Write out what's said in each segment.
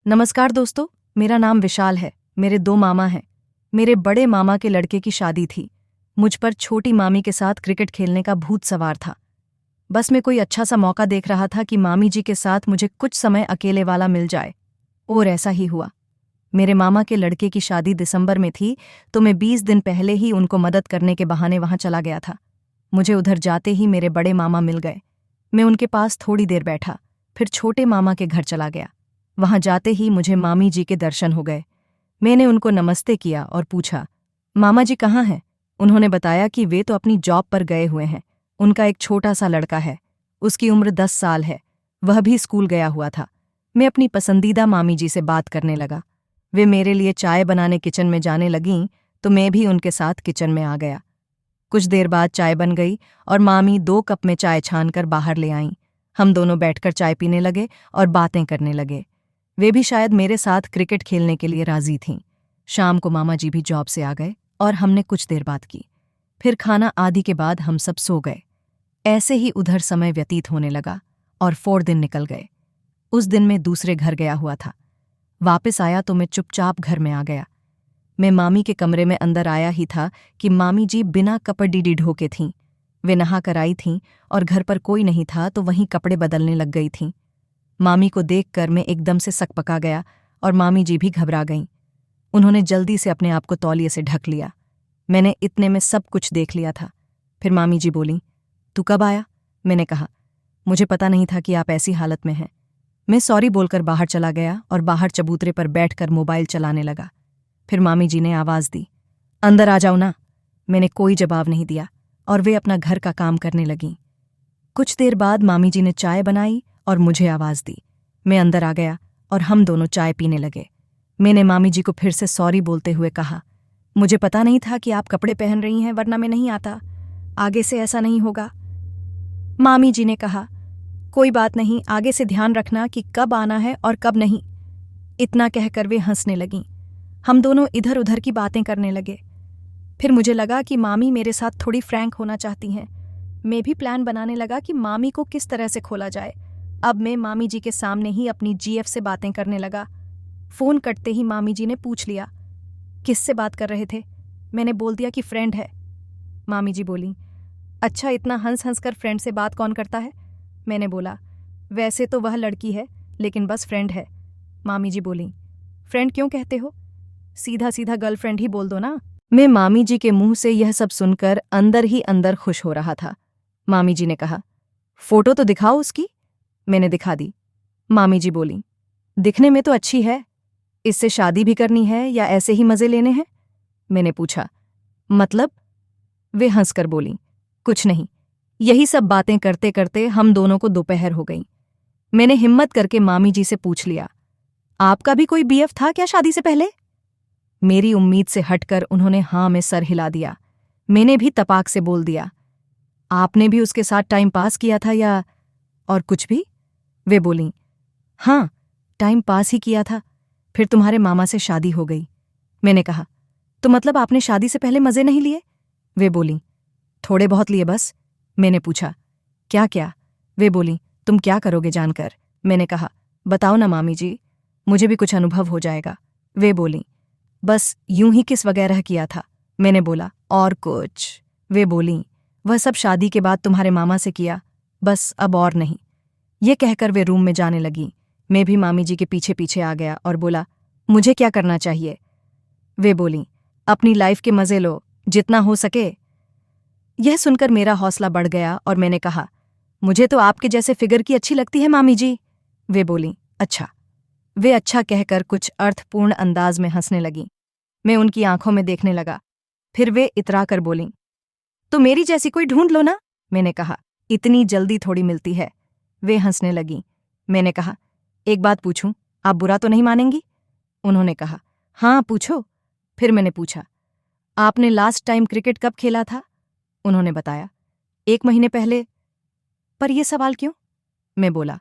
नमस्कार दोस्तों, मेरा नाम विशाल है। मेरे दो मामा हैं। मेरे बड़े मामा के लड़के की शादी थी। मुझ पर छोटी मामी के साथ क्रिकेट खेलने का भूत सवार था। बस मैं कोई अच्छा सा मौका देख रहा था कि मामी जी के साथ मुझे कुछ समय अकेले वाला मिल जाए। और ऐसा ही हुआ। मेरे मामा के लड़के की शादी दिसंबर में थी, तो मैं 20 दिन पहले ही उनको मदद करने के बहाने वहां चला गया था। मुझे उधर जाते ही मेरे बड़े मामा मिल गए। मैं उनके पास थोड़ी देर बैठा, फिर छोटे मामा के घर चला गया। वहां जाते ही मुझे मामी जी के दर्शन हो गए। मैंने उनको नमस्ते किया और पूछा, मामा जी कहाँ हैं? उन्होंने बताया कि वे तो अपनी जॉब पर गए हुए हैं। उनका एक छोटा सा लड़का है। उसकी उम्र 10 साल है। वह भी स्कूल गया हुआ था। मैं अपनी पसंदीदा मामी जी से बात करने लगा। वे मेरे लिए चाय बनाने किचन में जाने लगीं, तो मैं भी उनके साथ किचन में आ गया। कुछ देर बाद चाय बन गई और मामी 2 कप में चाय छानकर बाहर ले आईं। हम दोनों बैठकर चाय पीने लगे और बातें करने लगे। वे भी शायद मेरे साथ क्रिकेट खेलने के लिए राजी थीं। शाम को मामा जी भी जॉब से आ गए और हमने कुछ देर बात की। फिर खाना आदि के बाद हम सब सो गए। ऐसे ही उधर समय व्यतीत होने लगा और 4 दिन निकल गए। उस दिन मैं दूसरे घर गया हुआ था। वापस आया तो मैं चुपचाप घर में आ गया। मैं मामी के कमरे में अंदर आया ही था कि मामी जी बिना कपड़े ढोके थीं। वे नहा कर आई थीं और घर पर कोई नहीं था तो वहीं कपड़े बदलने लग गई थीं। मामी को देखकर मैं एकदम से सकपका गया और मामी जी भी घबरा गईं। उन्होंने जल्दी से अपने आप को तौलिए से ढक लिया। मैंने इतने में सब कुछ देख लिया था। फिर मामी जी बोलीं, तू कब आया? मैंने कहा, मुझे पता नहीं था कि आप ऐसी हालत में हैं। मैं सॉरी बोलकर बाहर चला गया और बाहर चबूतरे पर बैठकर मोबाइल चलाने लगा। फिर मामी जी ने आवाज़ दी, अंदर आ जाओ ना। मैंने कोई जवाब नहीं दिया और वे अपना घर का काम करने लगीं। कुछ देर बाद मामी जी ने चाय बनाई और मुझे आवाज़ दी। मैं अंदर आ गया और हम दोनों चाय पीने लगे। मैंने मामी जी को फिर से सॉरी बोलते हुए कहा, मुझे पता नहीं था कि आप कपड़े पहन रही हैं, वरना मैं नहीं आता। आगे से ऐसा नहीं होगा। मामी जी ने कहा, कोई बात नहीं, आगे से ध्यान रखना कि कब आना है और कब नहीं। इतना कहकर वे हंसने लगीं। हम दोनों इधर उधर की बातें करने लगे। फिर मुझे लगा कि मामी मेरे साथ थोड़ी फ्रैंक होना चाहती हैं। मैं भी प्लान बनाने लगा कि मामी को किस तरह से खोला जाए। अब मैं मामी जी के सामने ही अपनी जीएफ से बातें करने लगा। फ़ोन कटते ही मामी जी ने पूछ लिया, किससे बात कर रहे थे? मैंने बोल दिया कि फ्रेंड है। मामी जी बोली, अच्छा, इतना हंस हंस कर फ्रेंड से बात कौन करता है? मैंने बोला, वैसे तो वह लड़की है, लेकिन बस फ्रेंड है। मामी जी बोली, फ्रेंड क्यों कहते हो? सीधा सीधा गर्लफ्रेंड ही बोल दो ना। मैं मामी जी के मुंह से यह सब सुनकर अंदर ही अंदर खुश हो रहा था। मामी जी ने कहा, फोटो तो दिखाओ उसकी। मैंने दिखा दी। मामी जी बोली, दिखने में तो अच्छी है। इससे शादी भी करनी है या ऐसे ही मज़े लेने हैं? मैंने पूछा, मतलब? वे हंसकर बोलीं, कुछ नहीं। यही सब बातें करते करते हम दोनों को दोपहर हो गई। मैंने हिम्मत करके मामी जी से पूछ लिया, आपका भी कोई बीएफ था क्या शादी से पहले? मेरी उम्मीद से हटकर उन्होंने हाँ में सर हिला दिया। मैंने भी तपाक से बोल दिया, आपने भी उसके साथ टाइम पास किया था या और कुछ भी? वे बोलीं, हाँ, टाइम पास ही किया था। फिर तुम्हारे मामा से शादी हो गई। मैंने कहा, तो मतलब आपने शादी से पहले मज़े नहीं लिए? वे बोलीं, थोड़े बहुत लिए बस। मैंने पूछा, क्या क्या? वे बोलीं, तुम क्या करोगे जानकर? मैंने कहा, बताओ ना मामी जी, मुझे भी कुछ अनुभव हो जाएगा। वे बोलीं, बस यूं ही किस वगैरह किया था। मैंने बोला, और कुछ? वे बोलीं, वह सब शादी के बाद तुम्हारे मामा से किया, बस अब और नहीं। ये कहकर वे रूम में जाने लगीं। मैं भी मामी जी के पीछे पीछे आ गया और बोला, मुझे क्या करना चाहिए? वे बोलीं, अपनी लाइफ के मज़े लो, जितना हो सके। यह सुनकर मेरा हौसला बढ़ गया और मैंने कहा, मुझे तो आपके जैसे फिगर की अच्छी लगती है मामी जी। वे बोलीं, अच्छा। वे अच्छा कहकर कुछ अर्थपूर्ण अंदाज में हंसने लगीं। मैं उनकी आंखों में देखने लगा। फिर वे इतरा कर बोलीं, तो मेरी जैसी कोई ढूंढ लो ना। मैंने कहा, इतनी जल्दी थोड़ी मिलती है। वे हंसने लगीं। मैंने कहा, एक बात पूछूं, आप बुरा तो नहीं मानेंगी? उन्होंने कहा, हाँ पूछो। फिर मैंने पूछा, आपने लास्ट टाइम क्रिकेट कब खेला था? उन्होंने बताया, 1 महीने पहले। पर यह सवाल क्यों? मैं बोला,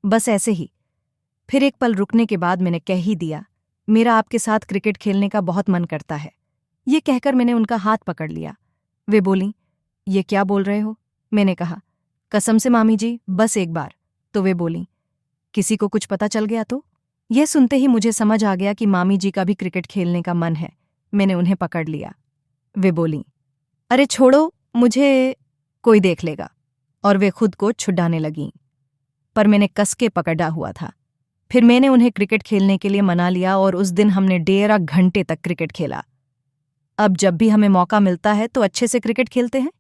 बस ऐसे ही। फिर एक पल रुकने के बाद मैंने कह ही दिया, मेरा आपके साथ क्रिकेट खेलने का बहुत मन करता है। ये कहकर मैंने उनका हाथ पकड़ लिया। वे बोलीं, ये क्या बोल रहे हो? मैंने कहा, कसम से मामी जी, बस एक बार। तो वे बोलीं, किसी को कुछ पता चल गया तो? यह सुनते ही मुझे समझ आ गया कि मामी जी का भी क्रिकेट खेलने का मन है। मैंने उन्हें पकड़ लिया। वे बोलीं, अरे छोड़ो, मुझे कोई देख लेगा। और वे खुद को छुड़ाने लगीं। पर मैंने कस के पकड़ा हुआ था। फिर मैंने उन्हें क्रिकेट खेलने के लिए मना लिया और उस दिन हमने 1.5 घंटे तक क्रिकेट खेला। अब जब भी हमें मौका मिलता है तो अच्छे से क्रिकेट खेलते हैं।